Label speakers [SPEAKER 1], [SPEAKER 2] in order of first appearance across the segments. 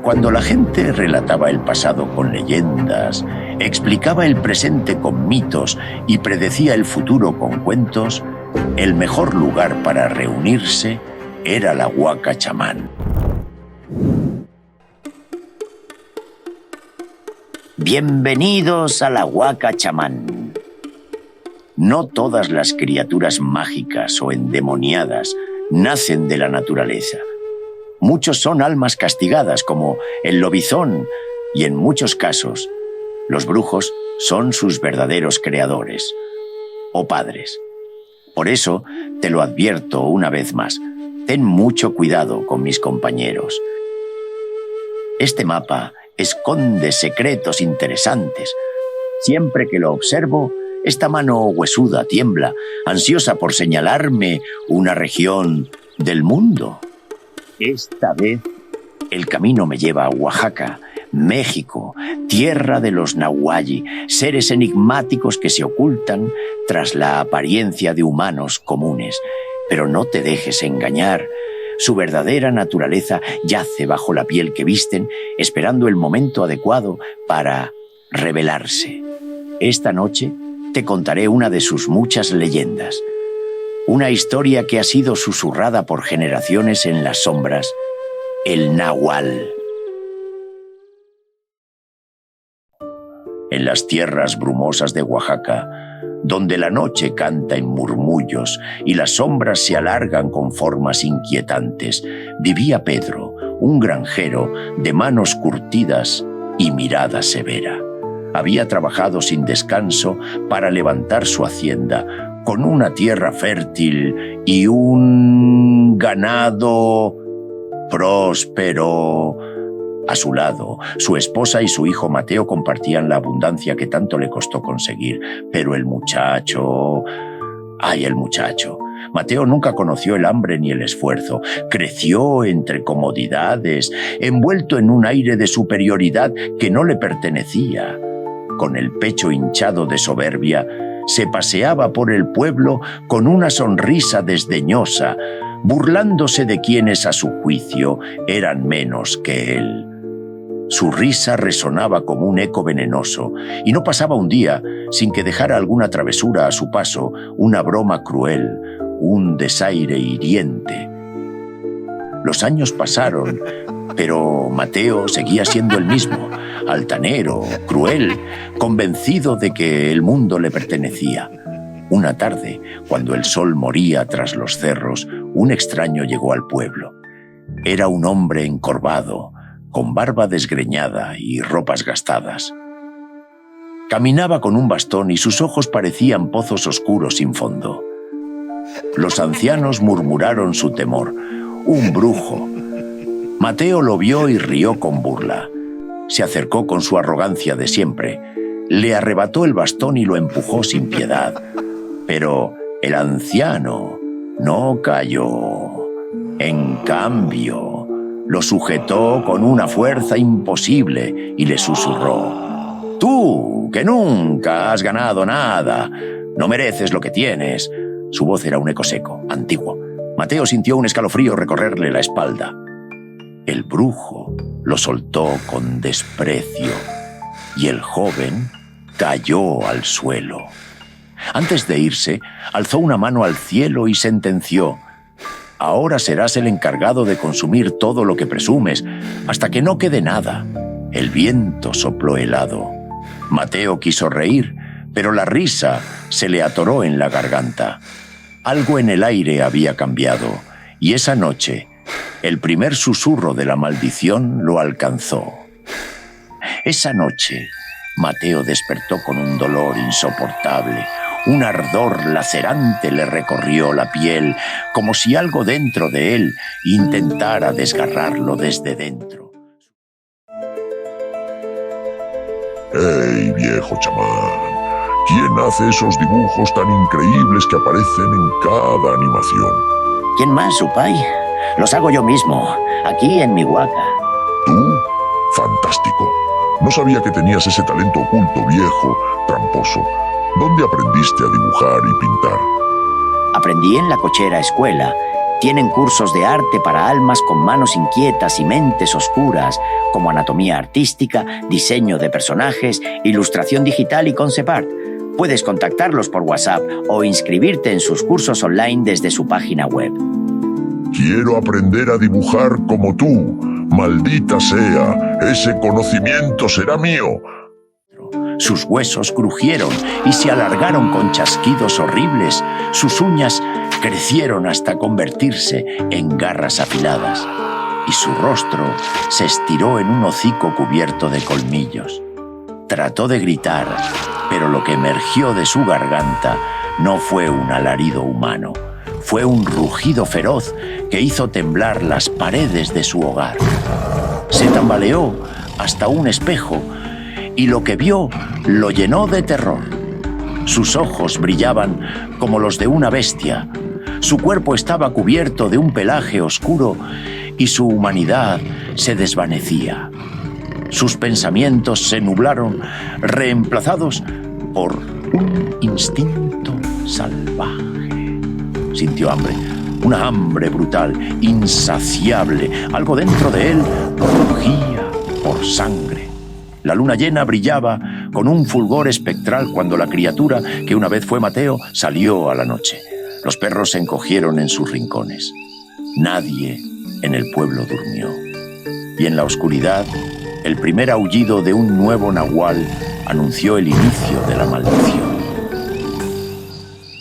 [SPEAKER 1] Cuando la gente relataba el pasado con leyendas, explicaba el presente con mitos y predecía el futuro con cuentos, el mejor lugar para reunirse era la Huaca Chamán. Bienvenidos a la Huaca Chamán. No todas las criaturas mágicas o endemoniadas nacen de la naturaleza. Muchos son almas castigadas, como el lobizón, y en muchos casos, los brujos son sus verdaderos creadores o padres. Por eso, te lo advierto una vez más, ten mucho cuidado con mis compañeros. Este mapa esconde secretos interesantes. Siempre que lo observo, esta mano huesuda tiembla, ansiosa por señalarme una región del mundo. Esta vez, el camino me lleva a Oaxaca, México, tierra de los nahualli, seres enigmáticos que se ocultan tras la apariencia de humanos comunes. Pero no te dejes engañar. Su verdadera naturaleza yace bajo la piel que visten, esperando el momento adecuado para revelarse. Esta noche te contaré una de sus muchas leyendas. Una historia que ha sido susurrada por generaciones en las sombras, el Nahual. En las tierras brumosas de Oaxaca, donde la noche canta en murmullos y las sombras se alargan con formas inquietantes, vivía Pedro, un granjero de manos curtidas y mirada severa. Había trabajado sin descanso para levantar su hacienda, con una tierra fértil y un ganado próspero. A su lado, su esposa y su hijo Mateo compartían la abundancia que tanto le costó conseguir. Pero el muchacho... ¡Ay, el muchacho! Mateo nunca conoció el hambre ni el esfuerzo. Creció entre comodidades, envuelto en un aire de superioridad que no le pertenecía. Con el pecho hinchado de soberbia, se paseaba por el pueblo con una sonrisa desdeñosa, burlándose de quienes a su juicio eran menos que él. Su risa resonaba como un eco venenoso, y no pasaba un día sin que dejara alguna travesura a su paso, una broma cruel, un desaire hiriente. Los años pasaron, pero Mateo seguía siendo el mismo, altanero, cruel, convencido de que el mundo le pertenecía. Una tarde, cuando el sol moría tras los cerros, un extraño llegó al pueblo. Era un hombre encorvado, con barba desgreñada y ropas gastadas. Caminaba con un bastón y sus ojos parecían pozos oscuros sin fondo. Los ancianos murmuraron su temor. ¡Un brujo! Mateo lo vio y rió con burla. Se acercó con su arrogancia de siempre, le arrebató el bastón y lo empujó sin piedad. Pero el anciano no cayó. En cambio, lo sujetó con una fuerza imposible y le susurró: «Tú, que nunca has ganado nada, no mereces lo que tienes». Su voz era un eco seco, antiguo. Mateo sintió un escalofrío recorrerle la espalda. El brujo lo soltó con desprecio y el joven cayó al suelo. Antes de irse, alzó una mano al cielo y sentenció: «Ahora serás el encargado de consumir todo lo que presumes, hasta que no quede nada». El viento sopló helado. Mateo quiso reír, pero la risa se le atoró en la garganta. Algo en el aire había cambiado, y esa noche, el primer susurro de la maldición lo alcanzó. Esa noche, Mateo despertó con un dolor insoportable. Un ardor lacerante le recorrió la piel, como si algo dentro de él intentara desgarrarlo desde dentro.
[SPEAKER 2] ¡Hey, viejo chamán! ¿Quién hace esos dibujos tan increíbles que aparecen en cada animación?
[SPEAKER 1] ¿Quién más, Supay? Los hago yo mismo, aquí en mi huaca.
[SPEAKER 2] ¿Tú? Fantástico. No sabía que tenías ese talento oculto, viejo, tramposo. ¿Dónde aprendiste a dibujar y pintar?
[SPEAKER 1] Aprendí en la cochera escuela
[SPEAKER 3] Tienen cursos de arte para almas con manos inquietas y mentes oscuras, como anatomía artística, diseño de personajes, ilustración digital y concept art. Puedes contactarlos por WhatsApp o inscribirte en sus cursos online desde su página web.
[SPEAKER 2] Quiero aprender a dibujar como tú. Maldita sea, ese conocimiento será mío.
[SPEAKER 1] Sus huesos crujieron y se alargaron con chasquidos horribles. Sus uñas crecieron hasta convertirse en garras afiladas. Y su rostro se estiró en un hocico cubierto de colmillos. Trató de gritar, pero lo que emergió de su garganta no fue un alarido humano. Fue un rugido feroz que hizo temblar las paredes de su hogar. Se tambaleó hasta un espejo y lo que vio lo llenó de terror. Sus ojos brillaban como los de una bestia. Su cuerpo estaba cubierto de un pelaje oscuro y su humanidad se desvanecía. Sus pensamientos se nublaron, reemplazados por un instinto salvaje. Sintió hambre, una hambre brutal, insaciable. Algo dentro de él rugía por sangre. La luna llena brillaba con un fulgor espectral cuando la criatura, que una vez fue Mateo, salió a la noche. Los perros se encogieron en sus rincones. Nadie en el pueblo durmió. Y en la oscuridad, el primer aullido de un nuevo nahual anunció el inicio de la maldición.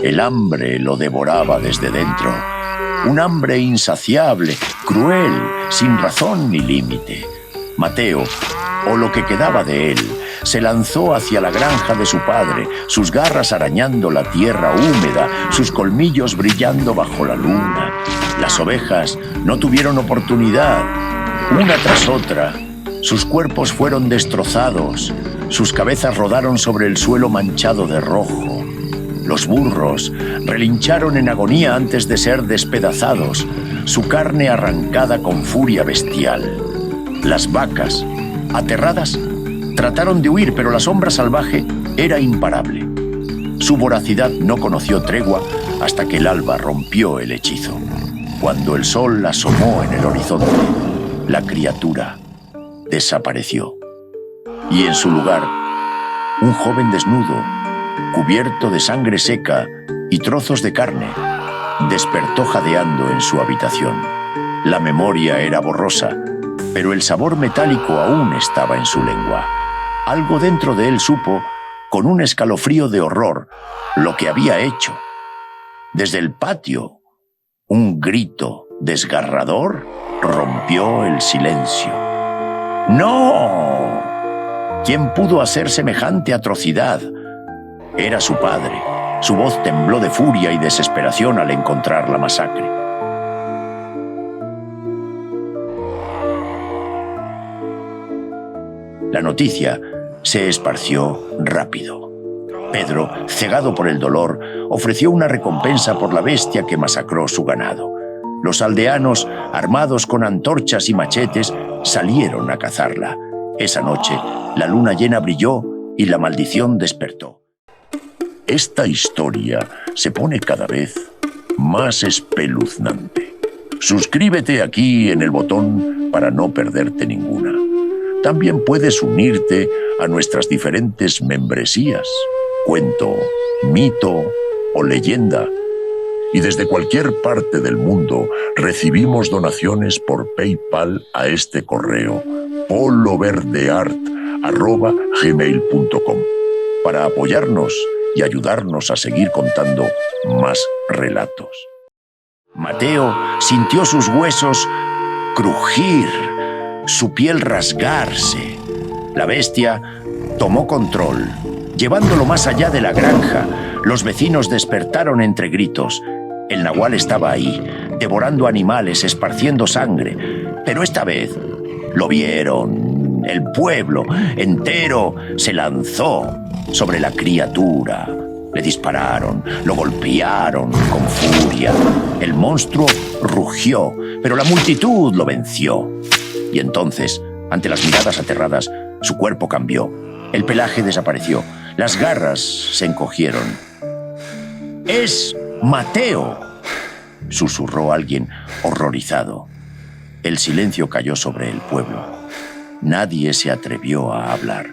[SPEAKER 1] El hambre lo devoraba desde dentro. Un hambre insaciable, cruel, sin razón ni límite. Mateo, o lo que quedaba de él, se lanzó hacia la granja de su padre, sus garras arañando la tierra húmeda, sus colmillos brillando bajo la luna. Las ovejas no tuvieron oportunidad. Una tras otra, sus cuerpos fueron destrozados, sus cabezas rodaron sobre el suelo manchado de rojo. Los burros relincharon en agonía antes de ser despedazados, su carne arrancada con furia bestial. Las vacas, aterradas, trataron de huir, pero la sombra salvaje era imparable. Su voracidad no conoció tregua hasta que el alba rompió el hechizo. Cuando el sol asomó en el horizonte, la criatura desapareció. Y en su lugar, un joven desnudo, cubierto de sangre seca y trozos de carne, despertó jadeando en su habitación. La memoria era borrosa, pero el sabor metálico aún estaba en su lengua. Algo dentro de él supo, con un escalofrío de horror, lo que había hecho. Desde el patio, un grito desgarrador rompió el silencio. ¡No! ¿Quién pudo hacer semejante atrocidad? Era su padre. Su voz tembló de furia y desesperación al encontrar la masacre. La noticia se esparció rápido. Pedro, cegado por el dolor, ofreció una recompensa por la bestia que masacró su ganado. Los aldeanos, armados con antorchas y machetes, salieron a cazarla. Esa noche, la luna llena brilló y la maldición despertó. Esta historia se pone cada vez más espeluznante. Suscríbete aquí en el botón para no perderte ninguna. También puedes unirte a nuestras diferentes membresías, cuento, mito o leyenda. Y desde cualquier parte del mundo recibimos donaciones por PayPal a este correo poloverdeart@gmail.com para apoyarnos y ayudarnos a seguir contando más relatos. Mateo sintió sus huesos crujir, su piel rasgarse. La bestia tomó control, llevándolo más allá de la granja. Los vecinos despertaron entre gritos. El nahual estaba ahí, devorando animales, esparciendo sangre. Pero esta vez lo vieron. El pueblo entero se lanzó sobre la criatura. Le dispararon, lo golpearon con furia. El monstruo rugió, pero la multitud lo venció. Y entonces, ante las miradas aterradas, su cuerpo cambió. El pelaje desapareció. Las garras se encogieron. ¡Es Mateo! susurró alguien horrorizado. El silencio cayó sobre el pueblo. Nadie se atrevió a hablar.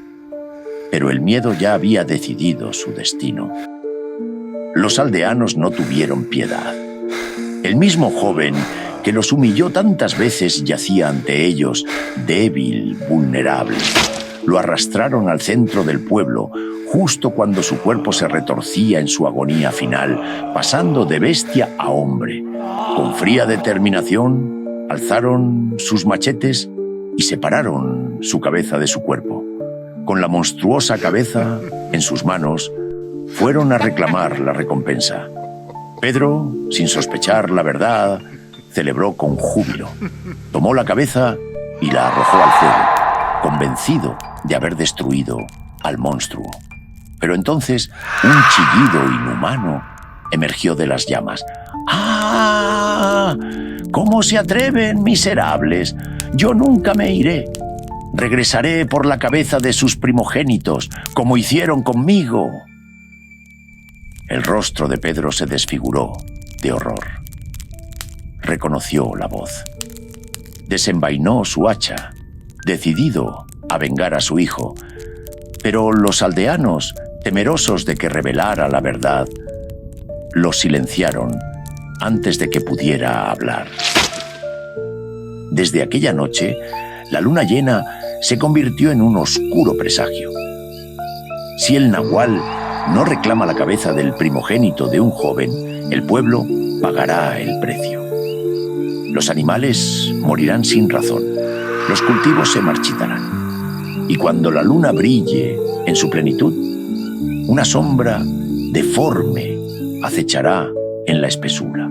[SPEAKER 1] Pero el miedo ya había decidido su destino. Los aldeanos no tuvieron piedad. El mismo joven que los humilló tantas veces yacía ante ellos, débil, vulnerable. Lo arrastraron al centro del pueblo, justo cuando su cuerpo se retorcía en su agonía final, pasando de bestia a hombre. Con fría determinación, alzaron sus machetes y separaron su cabeza de su cuerpo. Con la monstruosa cabeza en sus manos, fueron a reclamar la recompensa. Pedro, sin sospechar la verdad, celebró con júbilo. Tomó la cabeza y la arrojó al fuego, convencido de haber destruido al monstruo. Pero entonces un chillido inhumano emergió de las llamas. ¡Ah! ¿Cómo se atreven, miserables? Yo nunca me iré. Regresaré por la cabeza de sus primogénitos, como hicieron conmigo. El rostro de Pedro se desfiguró de horror. Reconoció la voz. Desenvainó su hacha, decidido a vengar a su hijo. Pero los aldeanos, temerosos de que revelara la verdad, lo silenciaron antes de que pudiera hablar. Desde aquella noche, la luna llena se convirtió en un oscuro presagio. Si el nahual no reclama la cabeza del primogénito de un joven, el pueblo pagará el precio. Los animales morirán sin razón, los cultivos se marchitarán, y cuando la luna brille en su plenitud, una sombra deforme acechará en la espesura.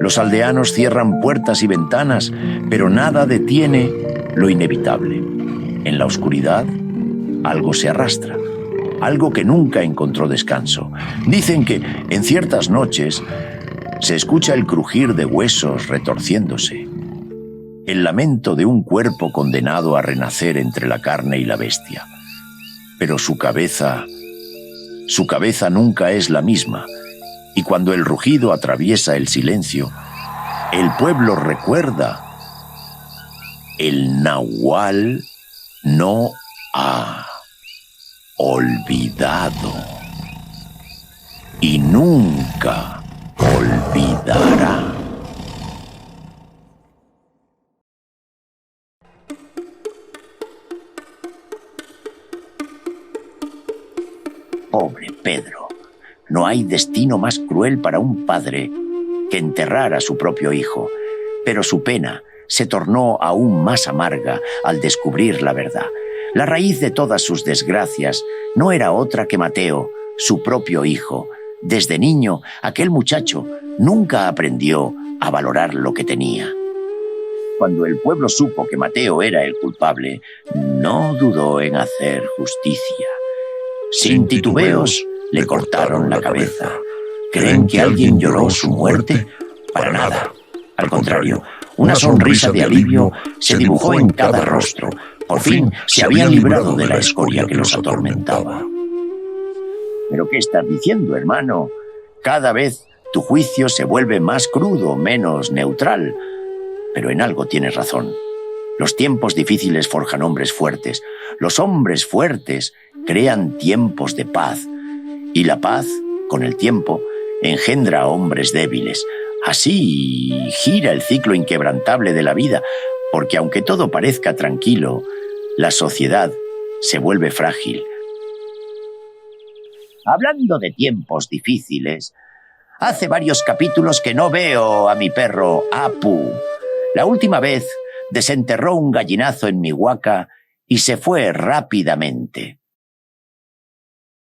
[SPEAKER 1] Los aldeanos cierran puertas y ventanas, pero nada detiene lo inevitable. En la oscuridad, algo se arrastra, algo que nunca encontró descanso. Dicen que en ciertas noches se escucha el crujir de huesos retorciéndose, el lamento de un cuerpo condenado a renacer entre la carne y la bestia. Pero su cabeza nunca es la misma, y cuando el rugido atraviesa el silencio, el pueblo recuerda: el nahual no ha olvidado y nunca olvidará. Pobre Pedro, no hay destino más cruel para un padre que enterrar a su propio hijo, pero su pena se tornó aún más amarga al descubrir la verdad. La raíz de todas sus desgracias no era otra que Mateo, su propio hijo. Desde niño, aquel muchacho nunca aprendió a valorar lo que tenía. Cuando el pueblo supo que Mateo era el culpable, no dudó en hacer justicia. Sin titubeos, le cortaron la cabeza. ¿Creen que alguien lloró su muerte? Para nada. Al contrario, una sonrisa de alivio se dibujó en cada rostro. Por fin se habían librado de la escoria que los atormentaba. ¿Pero qué estás diciendo, hermano? Cada vez tu juicio se vuelve más crudo, menos neutral. Pero en algo tienes razón. Los tiempos difíciles forjan hombres fuertes. Los hombres fuertes crean tiempos de paz. Y la paz, con el tiempo, engendra a hombres débiles. Así gira el ciclo inquebrantable de la vida, porque aunque todo parezca tranquilo, la sociedad se vuelve frágil. Hablando de tiempos difíciles, hace varios capítulos que no veo a mi perro Apu. La última vez desenterró un gallinazo en mi huaca y se fue rápidamente.